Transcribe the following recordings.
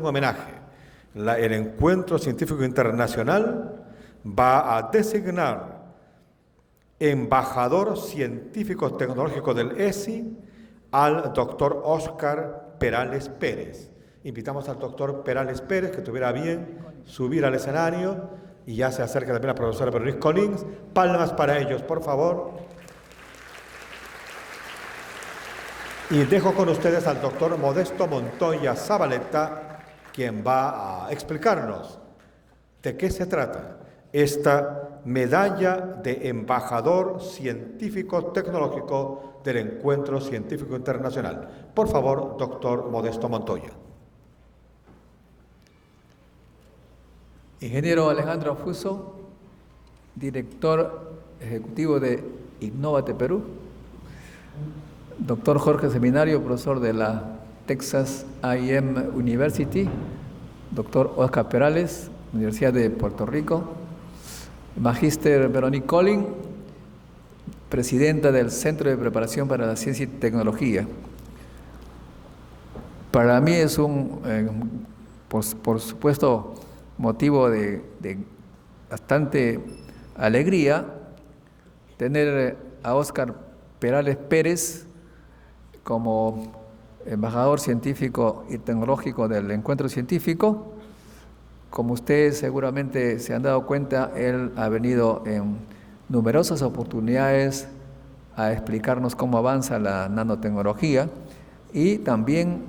un homenaje. El Encuentro Científico Internacional va a designar embajador científico tecnológico del ESI al doctor Óscar Perales Pérez. Invitamos al doctor Perales Pérez que tuviera bien subir al escenario, y ya se acerca también la profesora Berenice Collins. Palmas para ellos, por favor. Y dejo con ustedes al doctor Modesto Montoya Zabaleta, quien va a explicarnos de qué se trata esta medalla de embajador científico tecnológico del Encuentro Científico Internacional. Por favor, doctor Modesto Montoya. Ingeniero Alejandro Fuso, director ejecutivo de Innovate Perú. Doctor Jorge Seminario, profesor de la Texas A&M University. Doctor Óscar Perales, Universidad de Puerto Rico. Magíster Berenice Collins, presidenta del Centro de Preparación para la Ciencia y Tecnología. Para mí es por supuesto, motivo de bastante alegría tener a Óscar Perales Pérez como embajador científico y tecnológico del Encuentro Científico. Como ustedes seguramente se han dado cuenta, él ha venido en numerosas oportunidades a explicarnos cómo avanza la nanotecnología y también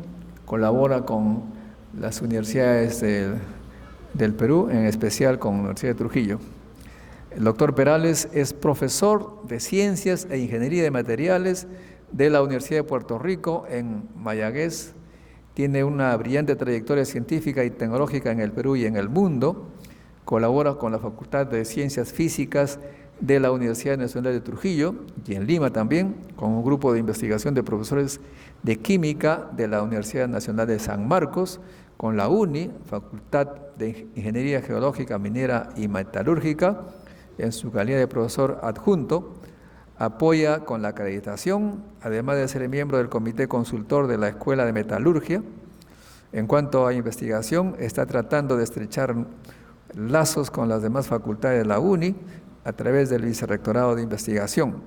colabora con las universidades del Perú, en especial con la Universidad de Trujillo. El doctor Perales es profesor de Ciencias e Ingeniería de Materiales de la Universidad de Puerto Rico en Mayagüez. Tiene una brillante trayectoria científica y tecnológica en el Perú y en el mundo. Colabora con la Facultad de Ciencias Físicas de la Universidad Nacional de Trujillo y en Lima también, con un grupo de investigación de profesores de Química de la Universidad Nacional de San Marcos, con la UNI, Facultad de Ingeniería Geológica, Minera y Metalúrgica, en su calidad de profesor adjunto. Apoya con la acreditación, además de ser miembro del Comité Consultor de la Escuela de Metalurgia. En cuanto a investigación, está tratando de estrechar lazos con las demás facultades de la UNI a través del Vicerrectorado de Investigación.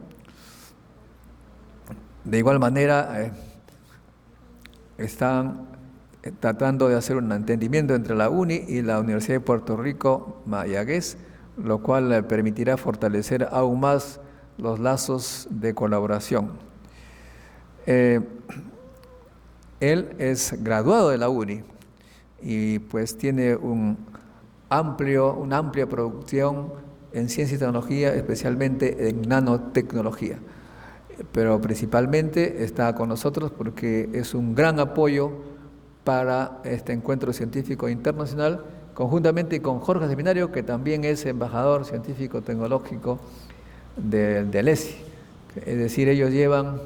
De igual manera, están tratando de hacer un entendimiento entre la UNI y la Universidad de Puerto Rico, Mayagüez, lo cual permitirá fortalecer aún más los lazos de colaboración. Él es graduado de la UNI y pues tiene una amplia producción en ciencia y tecnología, especialmente en nanotecnología. Pero principalmente está con nosotros porque es un gran apoyo para este encuentro científico internacional, conjuntamente con Jorge Seminario, que también es embajador científico tecnológico del ESI. Es decir, ellos llevan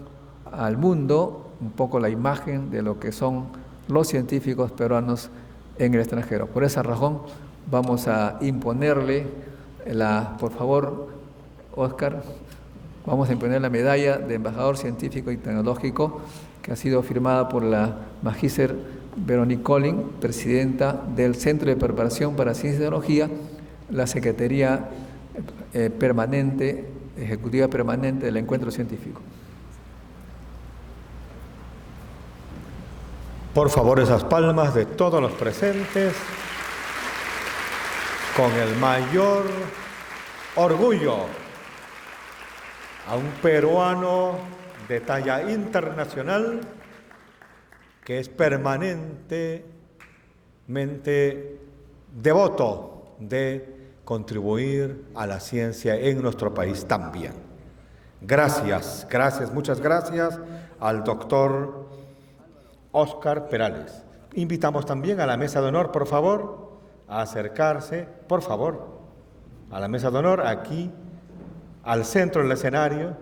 al mundo un poco la imagen de lo que son los científicos peruanos en el extranjero. Por esa razón vamos a imponerle por favor, Óscar, vamos a imponer la medalla de embajador científico y tecnológico que ha sido firmada por la magíster Berenice Collins, presidenta del Centro de Preparación para Ciencia y Tecnología, la Secretaría Ejecutiva Permanente del Encuentro Científico. Por favor, esas palmas de todos los presentes, con el mayor orgullo, a un peruano de talla internacional que es permanentemente devoto de contribuir a la ciencia en nuestro país también. Gracias, muchas gracias al doctor Óscar Perales. Invitamos también a la mesa de honor, por favor, a acercarse, por favor, a la mesa de honor, aquí, al centro del escenario,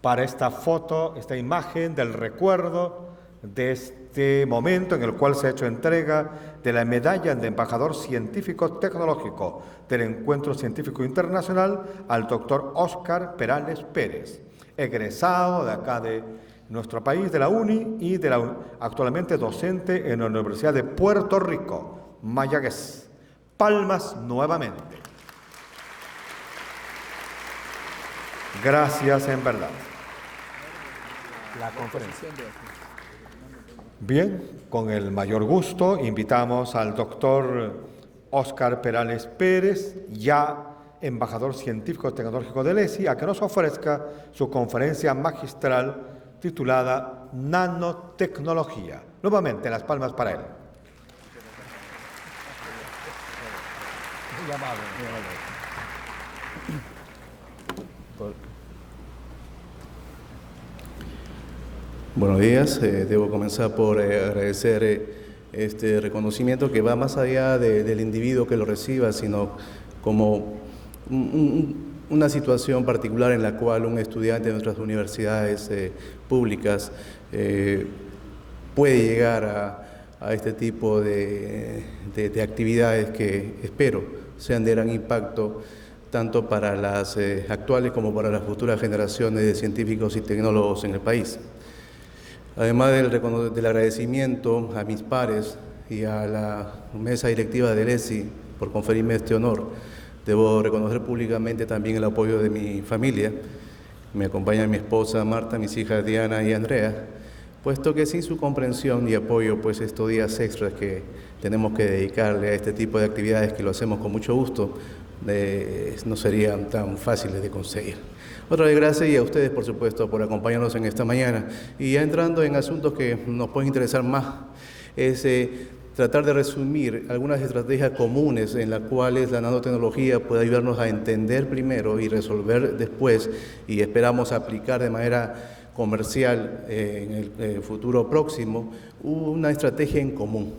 para esta foto, esta imagen del recuerdo de este momento en el cual se ha hecho entrega de la medalla de embajador científico tecnológico del Encuentro Científico Internacional al doctor Óscar Perales Pérez, egresado de acá de nuestro país, de la UNI y actualmente docente en la Universidad de Puerto Rico, Mayagüez. Palmas nuevamente. Gracias en verdad. La conferencia. Bien, con el mayor gusto invitamos al doctor Óscar Perales Pérez, ya embajador científico tecnológico del ESI, a que nos ofrezca su conferencia magistral titulada Nanotecnología. Nuevamente, las palmas para él. Buenos días, debo comenzar por agradecer este reconocimiento que va más allá del individuo que lo reciba, sino como una situación particular en la cual un estudiante de nuestras universidades públicas puede llegar a este tipo de actividades que espero sean de gran impacto tanto para las actuales como para las futuras generaciones de científicos y tecnólogos en el país. Además del agradecimiento a mis pares y a la mesa directiva del ESI por conferirme este honor, debo reconocer públicamente también el apoyo de mi familia. Me acompaña mi esposa Marta, mis hijas Diana y Andrea, puesto que sin su comprensión y apoyo, pues estos días extras que tenemos que dedicarle a este tipo de actividades que lo hacemos con mucho gusto, no serían tan fáciles de conseguir. Otra vez gracias y a ustedes, por supuesto, por acompañarnos en esta mañana. Y ya entrando en asuntos que nos pueden interesar más, es tratar de resumir algunas estrategias comunes en las cuales la nanotecnología puede ayudarnos a entender primero y resolver después, y esperamos aplicar de manera comercial en el futuro próximo, una estrategia en común.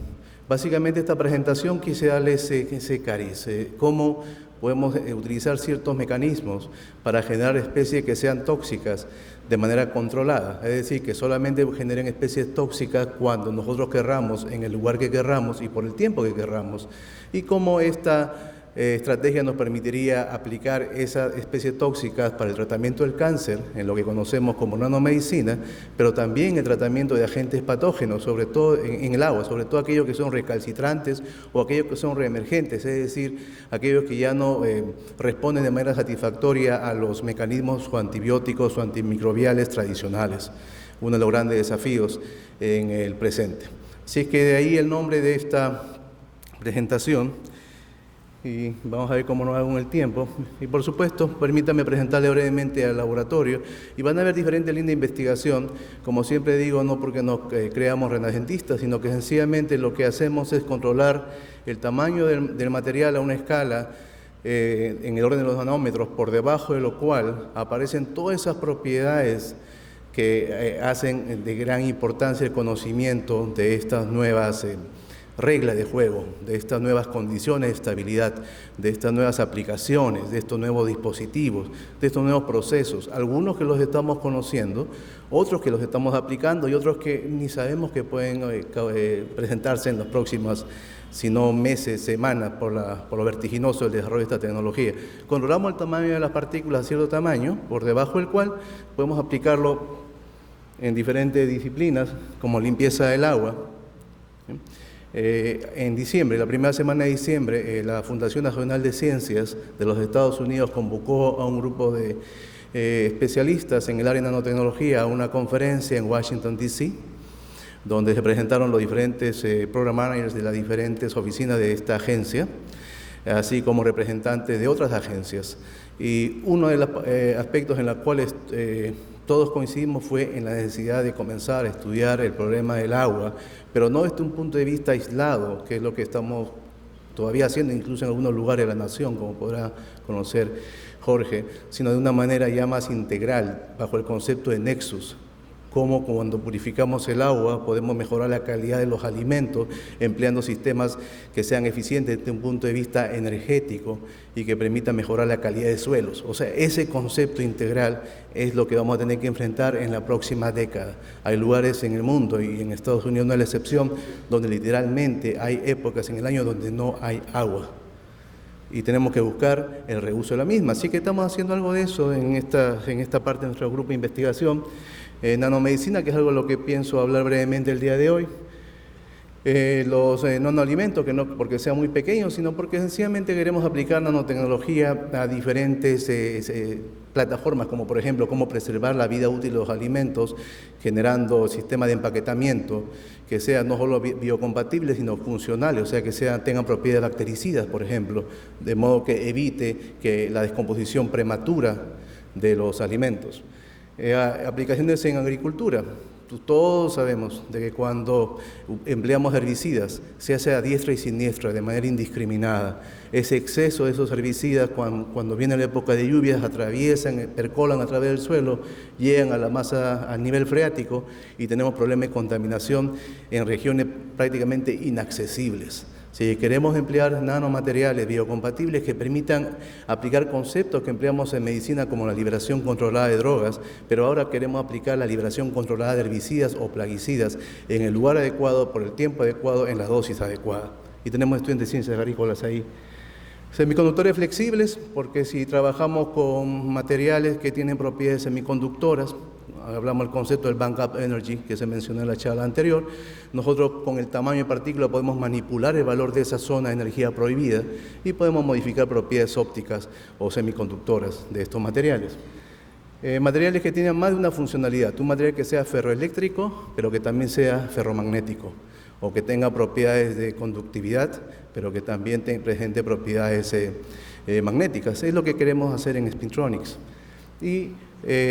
Básicamente esta presentación quise darle ese cariz, cómo podemos utilizar ciertos mecanismos para generar especies que sean tóxicas de manera controlada, es decir, que solamente generen especies tóxicas cuando nosotros querramos, en el lugar que querramos y por el tiempo que querramos, y cómo esta estrategia nos permitiría aplicar esas especies tóxicas para el tratamiento del cáncer, en lo que conocemos como nanomedicina, pero también el tratamiento de agentes patógenos, sobre todo en el agua, sobre todo aquellos que son recalcitrantes o aquellos que son reemergentes, es decir, aquellos que ya no responden de manera satisfactoria a los mecanismos o antibióticos o antimicrobiales tradicionales, uno de los grandes desafíos en el presente. Así es que de ahí el nombre de esta presentación. Y vamos a ver cómo nos va con el tiempo. Y por supuesto, permítanme presentarle brevemente al laboratorio y van a ver diferentes líneas de investigación. Como siempre digo, no porque nos creamos renacentistas, sino que sencillamente lo que hacemos es controlar el tamaño del material a una escala en el orden de los nanómetros, por debajo de lo cual aparecen todas esas propiedades que hacen de gran importancia el conocimiento de estas nuevas reglas de juego, de estas nuevas condiciones de estabilidad, de estas nuevas aplicaciones, de estos nuevos dispositivos, de estos nuevos procesos, algunos que los estamos conociendo, otros que los estamos aplicando y otros que ni sabemos que pueden presentarse en las próximas, si no meses, semanas, por lo vertiginoso del desarrollo de esta tecnología. Controlamos el tamaño de las partículas a cierto tamaño, por debajo del cual podemos aplicarlo en diferentes disciplinas, como limpieza del agua. En diciembre, la primera semana de diciembre, la Fundación Nacional de Ciencias de los Estados Unidos convocó a un grupo de especialistas en el área de nanotecnología a una conferencia en Washington, D.C., donde se presentaron los diferentes program managers de las diferentes oficinas de esta agencia, así como representantes de otras agencias. Y uno de los aspectos en los cuales todos coincidimos fue en la necesidad de comenzar a estudiar el problema del agua, pero no desde un punto de vista aislado, que es lo que estamos todavía haciendo incluso en algunos lugares de la nación, como podrá conocer Jorge, sino de una manera ya más integral, bajo el concepto de nexus. Cómo cuando purificamos el agua podemos mejorar la calidad de los alimentos empleando sistemas que sean eficientes desde un punto de vista energético y que permitan mejorar la calidad de suelos. O sea, ese concepto integral es lo que vamos a tener que enfrentar en la próxima década. Hay lugares en el mundo, y en Estados Unidos no es la excepción, donde literalmente hay épocas en el año donde no hay agua. Y tenemos que buscar el reuso de la misma. Así que estamos haciendo algo de eso en esta parte de nuestro grupo de investigación. Nanomedicina, que es algo de lo que pienso hablar brevemente el día de hoy. Los nanoalimentos, que no porque sean muy pequeños, sino porque sencillamente queremos aplicar nanotecnología a diferentes plataformas, como por ejemplo cómo preservar la vida útil de los alimentos, generando sistemas de empaquetamiento que sean no solo biocompatibles, sino funcionales, o sea, que tengan propiedades bactericidas, por ejemplo, de modo que evite que la descomposición prematura de los alimentos. Aplicaciones en agricultura. Todos sabemos de que cuando empleamos herbicidas, se hace a diestra y siniestra, de manera indiscriminada. Ese exceso de esos herbicidas, cuando viene la época de lluvias, atraviesan, percolan a través del suelo, llegan a la masa, al nivel freático, y tenemos problemas de contaminación en regiones prácticamente inaccesibles. Si queremos emplear nanomateriales biocompatibles que permitan aplicar conceptos que empleamos en medicina como la liberación controlada de drogas, pero ahora queremos aplicar la liberación controlada de herbicidas o plaguicidas en el lugar adecuado, por el tiempo adecuado, en la dosis adecuada. Y tenemos estudiantes de ciencias agrícolas ahí. Semiconductores flexibles, porque si trabajamos con materiales que tienen propiedades semiconductoras, hablamos del concepto del backup energy que se mencionó en la charla anterior, nosotros con el tamaño de partícula podemos manipular el valor de esa zona de energía prohibida y podemos modificar propiedades ópticas o semiconductoras de estos materiales. Materiales que tienen más de una funcionalidad, un material que sea ferroeléctrico, pero que también sea ferromagnético, o que tenga propiedades de conductividad, pero que también presente propiedades magnéticas. Es lo que queremos hacer en Spintronics. Y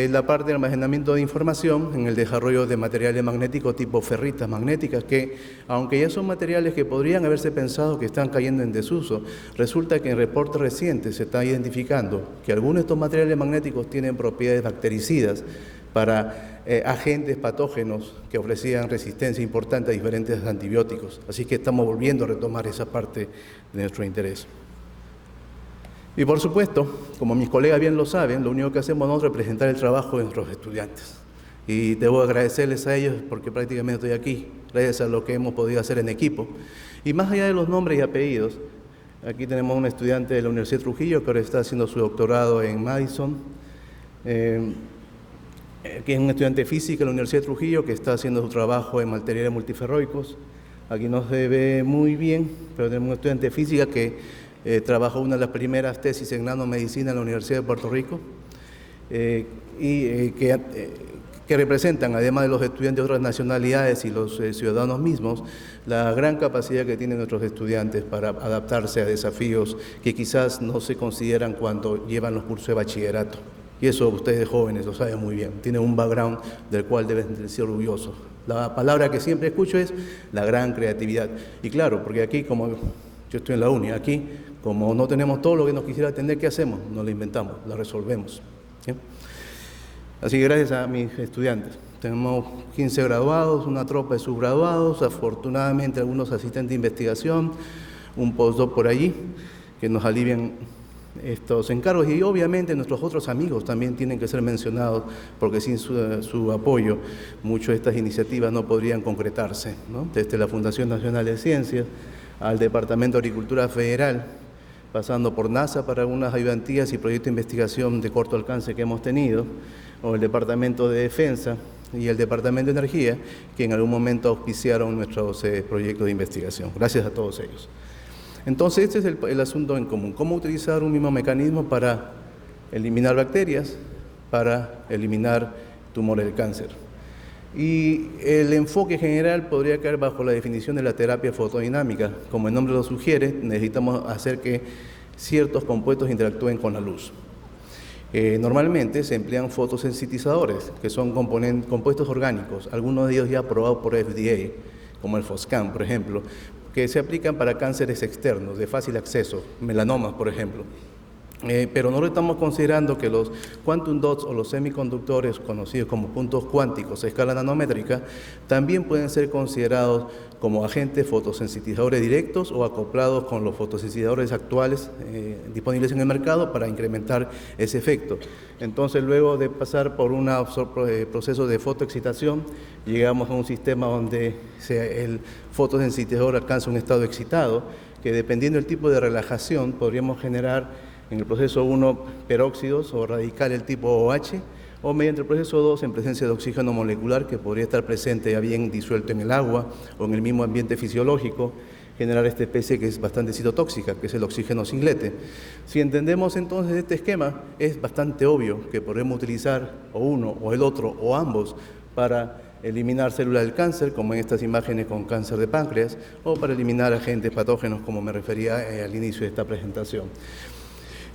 la parte de almacenamiento de información en el desarrollo de materiales magnéticos tipo ferritas magnéticas, que aunque ya son materiales que podrían haberse pensado que están cayendo en desuso, resulta que en reportes recientes se está identificando que algunos de estos materiales magnéticos tienen propiedades bactericidas para agentes patógenos que ofrecían resistencia importante a diferentes antibióticos. Así que estamos volviendo a retomar esa parte de nuestro interés. Y por supuesto, como mis colegas bien lo saben, lo único que hacemos nosotros es presentar el trabajo de nuestros estudiantes. Y debo agradecerles a ellos porque prácticamente estoy aquí, gracias a lo que hemos podido hacer en equipo. Y más allá de los nombres y apellidos, aquí tenemos un estudiante de la Universidad de Trujillo que ahora está haciendo su doctorado en Madison, que es un estudiante de física de la Universidad de Trujillo que está haciendo su trabajo en materiales multiferroicos. Aquí no se ve muy bien, pero tenemos un estudiante de física que trabajó una de las primeras tesis en nanomedicina en la Universidad de Puerto Rico que representan, además de los estudiantes de otras nacionalidades y los ciudadanos mismos, la gran capacidad que tienen nuestros estudiantes para adaptarse a desafíos que quizás no se consideran cuando llevan los cursos de bachillerato. Y eso ustedes jóvenes lo saben muy bien, tienen un background del cual deben ser orgullosos. La palabra que siempre escucho es la gran creatividad. Y claro, porque aquí, como yo estoy en la uni, aquí, como no tenemos todo lo que nos quisiera atender, ¿qué hacemos? No lo inventamos, lo resolvemos. ¿Sí? Así que gracias a mis estudiantes. Tenemos 15 graduados, una tropa de subgraduados, afortunadamente algunos asistentes de investigación, un postdoc por allí, que nos alivian estos encargos. Y obviamente nuestros otros amigos también tienen que ser mencionados, porque sin su apoyo muchas de estas iniciativas no podrían concretarse, ¿no? Desde la Fundación Nacional de Ciencias al Departamento de Agricultura Federal, pasando por NASA para algunas ayudantías y proyectos de investigación de corto alcance que hemos tenido, o el Departamento de Defensa y el Departamento de Energía, que en algún momento auspiciaron nuestros proyectos de investigación. Gracias a todos ellos. Entonces, este es el asunto en común. ¿Cómo utilizar un mismo mecanismo para eliminar bacterias, para eliminar tumores del cáncer? Y el enfoque general podría caer bajo la definición de la terapia fotodinámica. Como el nombre lo sugiere, necesitamos hacer que ciertos compuestos interactúen con la luz. Normalmente se emplean fotosensitilizadores, que son compuestos orgánicos, algunos de ellos ya aprobados por FDA, como el Foscam, por ejemplo, que se aplican para cánceres externos de fácil acceso, melanomas, por ejemplo. Pero nosotros estamos considerando que los quantum dots o los semiconductores conocidos como puntos cuánticos a escala nanométrica también pueden ser considerados como agentes fotosensitilizadores directos o acoplados con los fotosensitilizadores actuales disponibles en el mercado para incrementar ese efecto. Entonces, luego de pasar por un proceso de fotoexcitación, llegamos a un sistema donde el fotosensitilizador alcanza un estado excitado, que dependiendo del tipo de relajación podríamos generar en el proceso 1 peróxidos o radicales tipo OH o mediante el proceso 2 en presencia de oxígeno molecular que podría estar presente ya bien disuelto en el agua o en el mismo ambiente fisiológico, generar esta especie que es bastante citotóxica, que es el oxígeno singlete. Si entendemos entonces este esquema, es bastante obvio que podemos utilizar o uno o el otro o ambos para eliminar células del cáncer, como en estas imágenes con cáncer de páncreas, o para eliminar agentes patógenos, como me refería al inicio de esta presentación.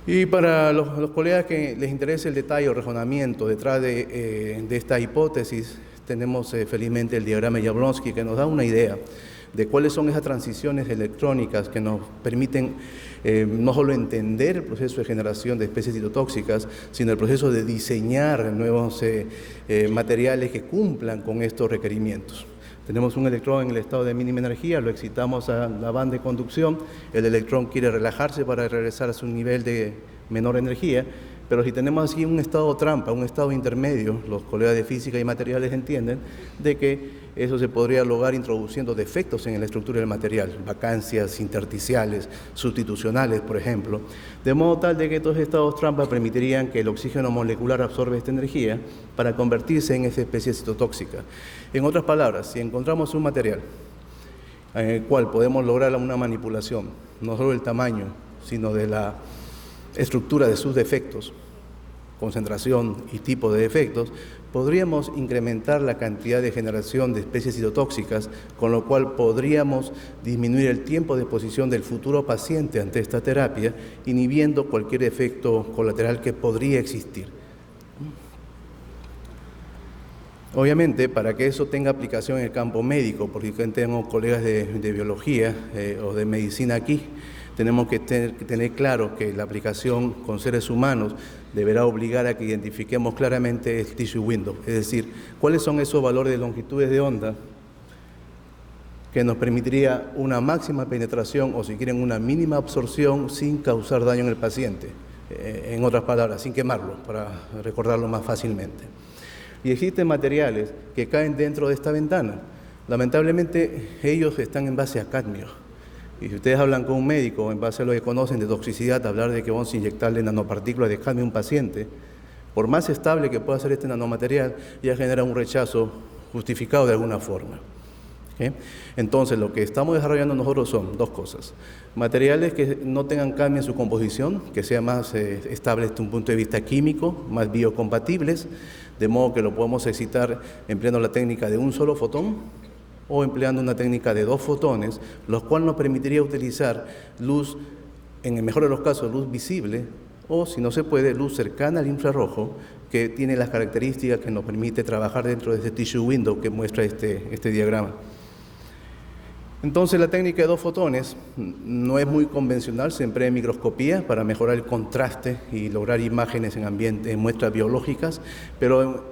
Y para los colegas que les interese el detalle o razonamiento detrás de esta hipótesis, tenemos felizmente el diagrama de Jablonski, que nos da una idea de cuáles son esas transiciones electrónicas que nos permiten no solo entender el proceso de generación de especies citotóxicas, sino el proceso de diseñar nuevos materiales que cumplan con estos requerimientos. Tenemos un electrón en el estado de mínima energía, lo excitamos a la banda de conducción, el electrón quiere relajarse para regresar a su nivel de menor energía, pero si tenemos aquí un estado trampa, un estado intermedio, los colegas de física y materiales entienden de que eso se podría lograr introduciendo defectos en la estructura del material, vacancias intersticiales, sustitucionales, por ejemplo, de modo tal de que estos estados trampa permitirían que el oxígeno molecular absorbe esta energía para convertirse en esa especie citotóxica. En otras palabras, si encontramos un material en el cual podemos lograr una manipulación, no solo del tamaño, sino de la estructura de sus defectos, concentración y tipo de defectos, podríamos incrementar la cantidad de generación de especies citotóxicas, con lo cual podríamos disminuir el tiempo de exposición del futuro paciente ante esta terapia, inhibiendo cualquier efecto colateral que podría existir. Obviamente, para que eso tenga aplicación en el campo médico, porque tengo colegas de biología o de medicina aquí, tenemos que tener claro que la aplicación con seres humanos deberá obligar a que identifiquemos claramente el tissue window, es decir, cuáles son esos valores de longitudes de onda que nos permitiría una máxima penetración o, si quieren, una mínima absorción sin causar daño en el paciente, en otras palabras, sin quemarlo, para recordarlo más fácilmente. Y existen materiales que caen dentro de esta ventana. Lamentablemente, ellos están en base a cadmio. Y si ustedes hablan con un médico, en base a lo que conocen de toxicidad, hablar de que vamos a inyectarle nanopartículas de cadmio a un paciente, por más estable que pueda ser este nanomaterial, ya genera un rechazo justificado de alguna forma. ¿Okay? Entonces, lo que estamos desarrollando nosotros son dos cosas. Materiales que no tengan cadmio en su composición, que sean más estables desde un punto de vista químico, más biocompatibles, de modo que lo podemos excitar empleando la técnica de un solo fotón, o empleando una técnica de 2 fotones, lo cual nos permitiría utilizar luz, en el mejor de los casos, luz visible, o si no se puede, luz cercana al infrarrojo, que tiene las características que nos permite trabajar dentro de este tissue window que muestra este diagrama. Entonces, la técnica de 2 fotones no es muy convencional, se emplea en microscopía para mejorar el contraste y lograr imágenes en muestras biológicas, pero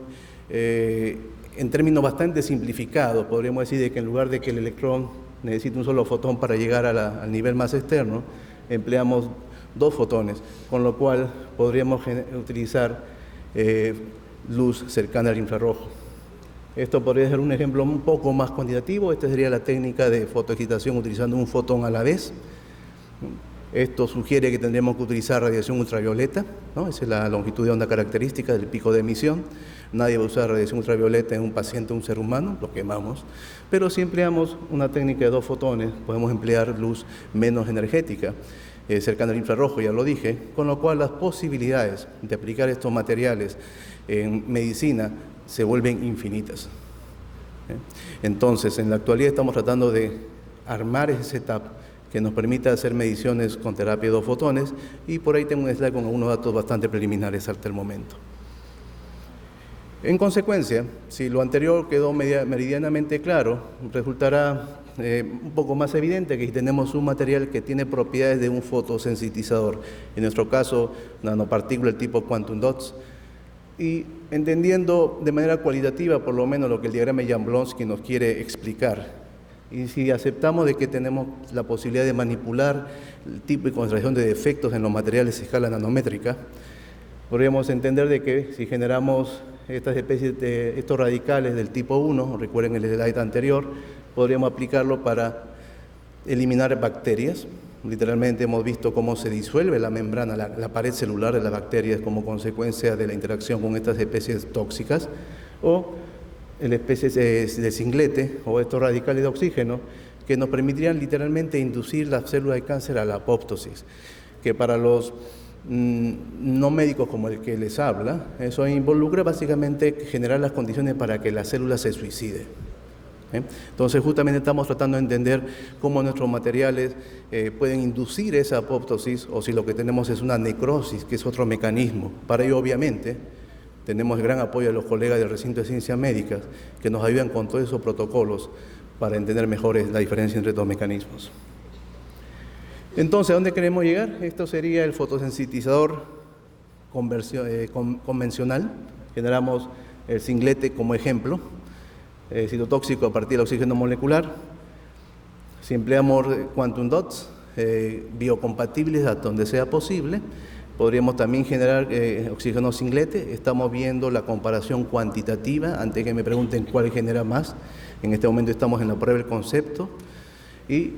en términos bastante simplificados, podríamos decir de que en lugar de que el electrón necesite un solo fotón para llegar al nivel más externo, empleamos 2 fotones, con lo cual podríamos utilizar luz cercana al infrarrojo. Esto podría ser un ejemplo un poco más cuantitativo. Esta sería la técnica de fotoexcitación utilizando un fotón a la vez. Esto sugiere que tendríamos que utilizar radiación ultravioleta, ¿no? Esa es la longitud de onda característica del pico de emisión. Nadie va a usar radiación ultravioleta en un paciente o un ser humano, lo quemamos. Pero si empleamos una técnica de 2 fotones, podemos emplear luz menos energética, cercana al infrarrojo, ya lo dije, con lo cual las posibilidades de aplicar estos materiales en medicina se vuelven infinitas. Entonces, en la actualidad estamos tratando de armar ese setup que nos permita hacer mediciones con terapia de 2 fotones, y por ahí tengo un slide con algunos datos bastante preliminares hasta el momento. En consecuencia, si lo anterior quedó meridianamente claro, resultará un poco más evidente que tenemos un material que tiene propiedades de un fotosensibilizador, en nuestro caso nanopartículas tipo quantum dots, y entendiendo de manera cualitativa por lo menos lo que el diagrama de Jablonski nos quiere explicar. Y si aceptamos de que tenemos la posibilidad de manipular el tipo y concentración de defectos en los materiales a escala nanométrica, podríamos entender de que si generamos estas especies de estos radicales del tipo 1, recuerden el slide anterior, podríamos aplicarlo para eliminar bacterias, Literalmente hemos visto cómo se disuelve la membrana, la pared celular de las bacterias como consecuencia de la interacción con estas especies tóxicas, o las especies de singlete o estos radicales de oxígeno que nos permitirían literalmente inducir la célula de cáncer a la apoptosis, que para los no médicos como el que les habla, eso involucra básicamente generar las condiciones para que la célula se suicide. Entonces justamente estamos tratando de entender cómo nuestros materiales pueden inducir esa apoptosis, o si lo que tenemos es una necrosis, que es otro mecanismo. Para ello, obviamente, tenemos el gran apoyo de los colegas del recinto de ciencias médicas que nos ayudan con todos esos protocolos para entender mejor la diferencia entre estos mecanismos. Entonces, ¿a dónde queremos llegar? Esto sería el fotosensibilizador convencional. Generamos el singlete como ejemplo, citotóxico a partir del oxígeno molecular. Si empleamos quantum dots biocompatibles hasta donde sea posible, podríamos también generar oxígeno singlete. Estamos viendo la comparación cuantitativa, antes que me pregunten cuál genera más. En este momento estamos en la prueba del concepto y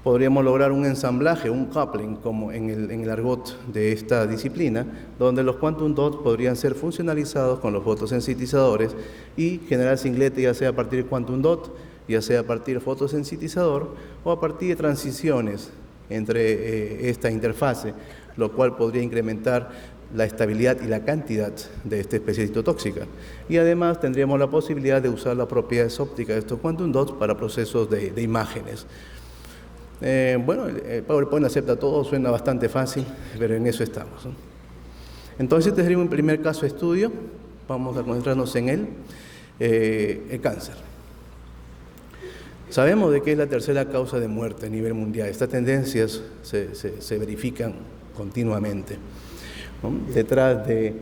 podríamos lograr un ensamblaje, un coupling, como en el argot de esta disciplina, donde los quantum dots podrían ser funcionalizados con los fotosensibilizadores y generar singlete ya sea a partir de quantum dot, ya sea a partir de fotosensibilizador o a partir de transiciones entre esta interfase, lo cual podría incrementar la estabilidad y la cantidad de esta especie citotóxica. Y además tendríamos la posibilidad de usar las propiedades ópticas de estos quantum dots para procesos de imágenes. Bueno, el PowerPoint acepta todo, suena bastante fácil, pero en eso estamos, ¿no? Entonces este sería un primer caso de estudio, vamos a concentrarnos en él, el cáncer. Sabemos de que es la tercera causa de muerte a nivel mundial. Estas tendencias se verifican continuamente, ¿no? Detrás de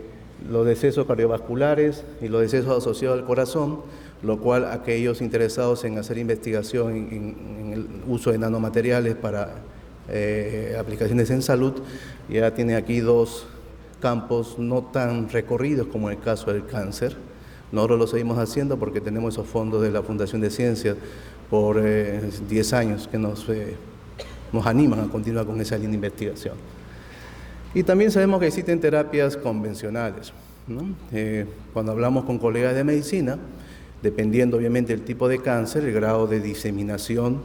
los decesos cardiovasculares y los decesos asociados al corazón, lo cual aquellos interesados en hacer investigación en el uso de nanomateriales para aplicaciones en salud, ya tiene aquí dos campos no tan recorridos como el caso del cáncer. Nosotros lo seguimos haciendo porque tenemos esos fondos de la Fundación de Ciencias por 10 años que nos animan a continuar con esa línea de investigación. Y también sabemos que existen terapias convencionales, ¿no? Cuando hablamos con colegas de medicina, dependiendo obviamente del tipo de cáncer, el grado de diseminación,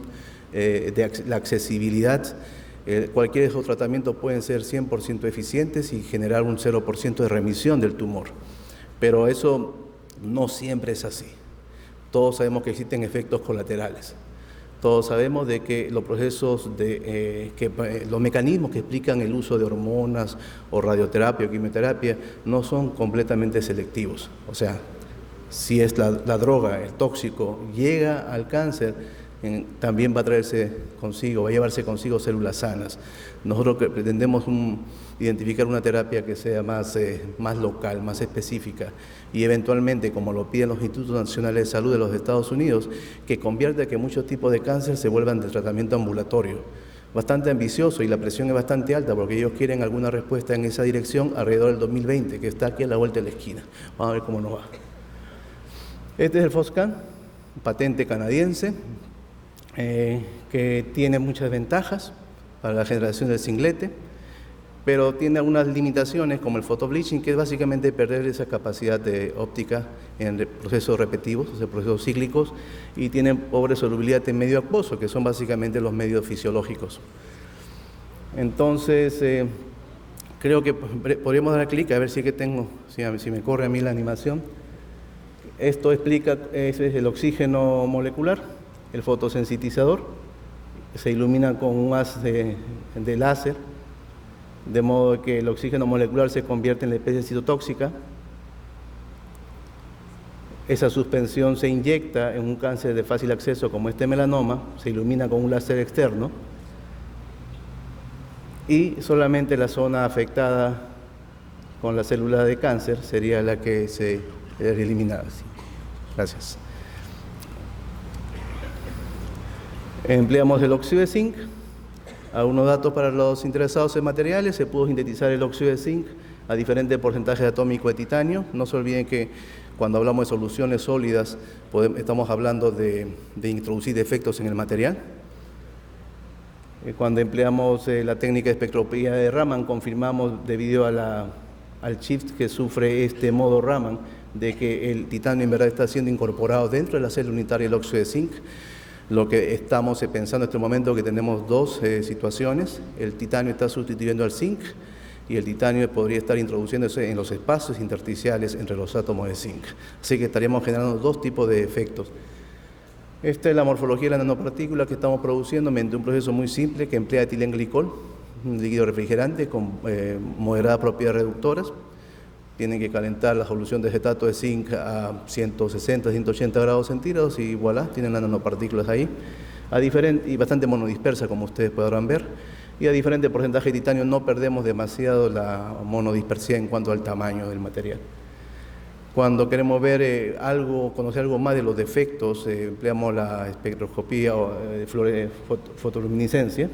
la accesibilidad, cualquier de esos tratamientos pueden ser 100% eficientes y generar un 0% de remisión del tumor. Pero eso no siempre es así. Todos sabemos que existen efectos colaterales. Todos sabemos de que los procesos los mecanismos que explican el uso de hormonas o radioterapia o quimioterapia no son completamente selectivos. O sea, si es la droga, el tóxico, llega al cáncer, también va a llevarse consigo células sanas. Nosotros pretendemos identificar una terapia que sea más local, más específica y eventualmente, como lo piden los Institutos Nacionales de Salud de los Estados Unidos, que convierta que muchos tipos de cáncer se vuelvan de tratamiento ambulatorio. Bastante ambicioso y la presión es bastante alta porque ellos quieren alguna respuesta en esa dirección alrededor del 2020, que está aquí a la vuelta de la esquina. Vamos a ver cómo nos va. Este es el FOSCAN, patente canadiense, que tiene muchas ventajas para la generación del singlete, pero tiene algunas limitaciones como el photobleaching, que es básicamente perder esa capacidad de óptica en procesos repetitivos, o sea, procesos cíclicos, y tiene pobre solubilidad en medio acuoso, que son básicamente los medios fisiológicos. Entonces, creo que podríamos dar clic a ver si me corre a mí la animación. Esto explica, ese es el oxígeno molecular, el fotosensibilizador, se ilumina con un haz de láser, de modo que el oxígeno molecular se convierte en la especie citotóxica. Esa suspensión se inyecta en un cáncer de fácil acceso como este melanoma, se ilumina con un láser externo y solamente la zona afectada con la célula de cáncer sería la que se eliminada. Gracias. Empleamos el óxido de zinc. Algunos datos para los interesados en materiales: se pudo sintetizar el óxido de zinc a diferentes porcentajes atómicos de titanio. No se olviden que cuando hablamos de soluciones sólidas estamos hablando de introducir defectos en el material. Cuando empleamos la técnica de espectroscopía de Raman, confirmamos debido a al shift que sufre este modo Raman, de que el titanio en verdad está siendo incorporado dentro de la célula unitaria del óxido de zinc. Lo que estamos pensando en este momento, que tenemos dos situaciones: el titanio está sustituyendo al zinc y el titanio podría estar introduciéndose en los espacios intersticiales entre los átomos de zinc. Así que estaríamos generando dos tipos de efectos. Esta es la morfología de la nanopartícula que estamos produciendo mediante un proceso muy simple que emplea etilenglicol, un líquido refrigerante con moderadas propiedades reductoras. Tienen que calentar la solución de acetato de zinc a 160, 180 grados centígrados y voilà, tienen las nanopartículas ahí, y bastante monodispersa, como ustedes podrán ver. Y a diferente porcentaje de titanio no perdemos demasiado la monodispersia en cuanto al tamaño del material. Cuando queremos ver conocer algo más de los defectos, empleamos la espectroscopía o fotoluminiscencia,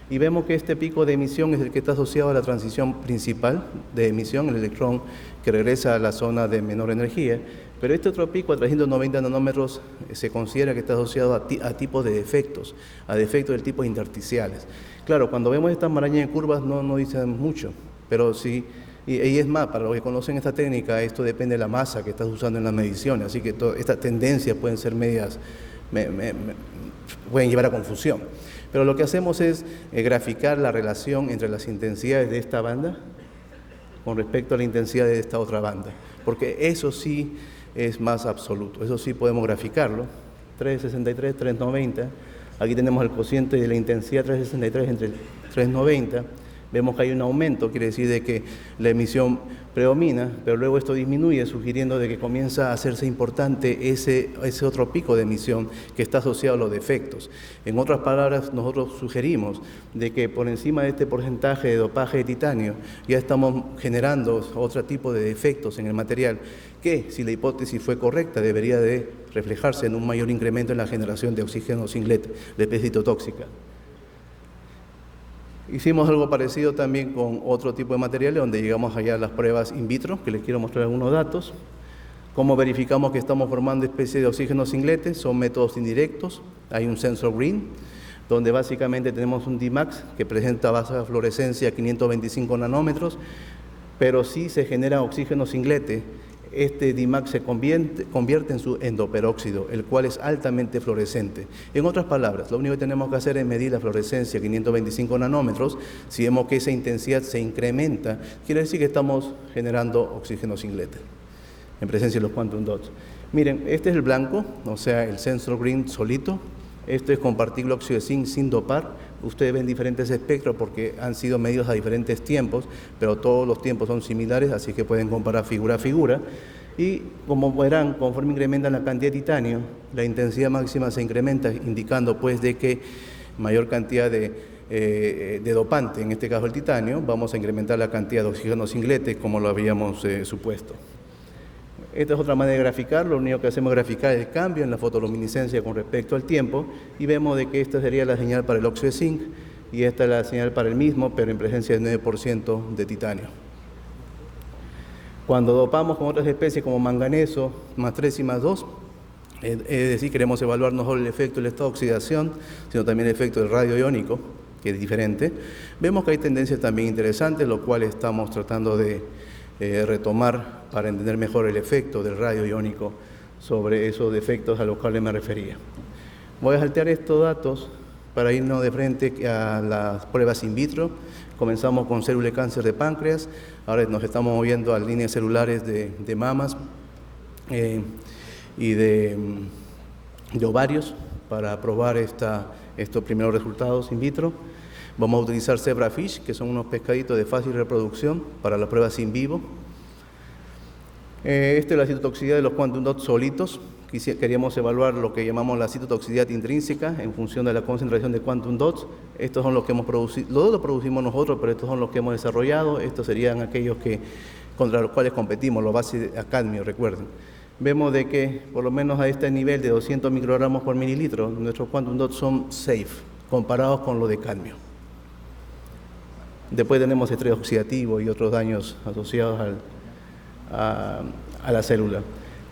y vemos que este pico de emisión es el que está asociado a la transición principal de emisión, el electrón que regresa a la zona de menor energía, pero este otro pico a 390 nanómetros se considera que está asociado a tipos de defectos, a defectos del tipo intersticiales. Claro, cuando vemos estas marañas de curvas no dicen mucho, pero sí. Y es más, para los que conocen esta técnica, esto depende de la masa que estás usando en las mediciones, así que estas tendencias pueden ser medias, pueden llevar a confusión. Pero lo que hacemos es graficar la relación entre las intensidades de esta banda con respecto a la intensidad de esta otra banda, porque eso sí es más absoluto, eso sí podemos graficarlo. 363, 390, aquí tenemos el cociente de la intensidad 363 entre 390. Vemos que hay un aumento, quiere decir de que la emisión predomina, pero luego esto disminuye, sugiriendo de que comienza a hacerse importante ese otro pico de emisión que está asociado a los defectos. En otras palabras, nosotros sugerimos de que por encima de este porcentaje de dopaje de titanio ya estamos generando otro tipo de defectos en el material que, si la hipótesis fue correcta, debería de reflejarse en un mayor incremento en la generación de oxígeno singlet, de especie citotóxica. Hicimos algo parecido también con otro tipo de materiales, donde llegamos allá a las pruebas in vitro, que les quiero mostrar algunos datos. ¿Cómo verificamos que estamos formando especies de oxígeno singletes? Son métodos indirectos. Hay un sensor green, donde básicamente tenemos un Dmax que presenta baja fluorescencia 525 nanómetros, pero sí se genera oxígeno singlete. Este Dmax se convierte en su endoperóxido, el cual es altamente fluorescente. En otras palabras, lo único que tenemos que hacer es medir la fluorescencia 525 nanómetros. Si vemos que esa intensidad se incrementa, quiere decir que estamos generando oxígeno singlete en presencia de los quantum dots. Miren, este es el blanco, o sea, el sensor green solito. Esto es con partícula óxido de zinc sin dopar. Ustedes ven diferentes espectros porque han sido medidos a diferentes tiempos, pero todos los tiempos son similares, así que pueden comparar figura a figura. Y como verán, conforme incrementan la cantidad de titanio, la intensidad máxima se incrementa, indicando pues de que mayor cantidad de dopante, en este caso el titanio, vamos a incrementar la cantidad de oxígeno singlete como lo habíamos supuesto. Esta es otra manera de graficar. Lo único que hacemos es graficar el cambio en la fotoluminiscencia con respecto al tiempo, y vemos de que esta sería la señal para el óxido de zinc y esta es la señal para el mismo, pero en presencia del 9% de titanio. Cuando dopamos con otras especies como manganeso más 3 y más 2, es decir, queremos evaluar no solo el efecto del estado de oxidación, sino también el efecto del radio iónico, que es diferente, vemos que hay tendencias también interesantes, lo cual estamos tratando de retomar para entender mejor el efecto del radio iónico sobre esos defectos a los cuales me refería. Voy a saltear estos datos para irnos de frente a las pruebas in vitro. Comenzamos con célula de cáncer de páncreas, ahora nos estamos moviendo a líneas celulares de mamas y de ovarios para probar estos primeros resultados in vitro. Vamos a utilizar zebrafish, que son unos pescaditos de fácil reproducción para las pruebas in vivo. Esta es la citotoxicidad de los quantum dots solitos. Queríamos evaluar lo que llamamos la citotoxicidad intrínseca en función de la concentración de quantum dots. Estos son los que hemos producido, los dos los producimos nosotros, pero estos son los que hemos desarrollado. Estos serían aquellos contra los cuales competimos, los bases a cadmio, recuerden. Vemos de que, por lo menos a este nivel de 200 microgramos por mililitro, nuestros quantum dots son safe, comparados con los de cadmio. Después tenemos estrés oxidativo y otros daños asociados a la célula.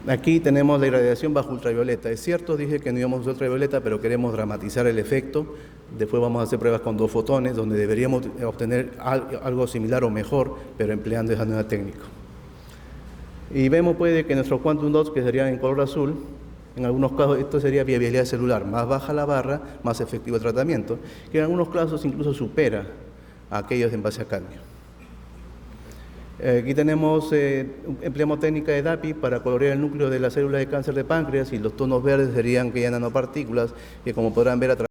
Aquí tenemos la irradiación bajo ultravioleta. Es cierto, dije que no íbamos a usar ultravioleta, pero queremos dramatizar el efecto. Después vamos a hacer pruebas con 2 fotones, donde deberíamos obtener algo similar o mejor, pero empleando esa nueva técnica. Y vemos pues que nuestros quantum dots, que serían en color azul, en algunos casos esto sería viabilidad celular. Más baja la barra, más efectivo el tratamiento, que en algunos casos incluso supera a aquellos en base a cadmio. Aquí tenemos, empleamos técnica de DAPI para colorear el núcleo de la célula de cáncer de páncreas, y los tonos verdes serían aquellas nanopartículas que, como podrán ver a través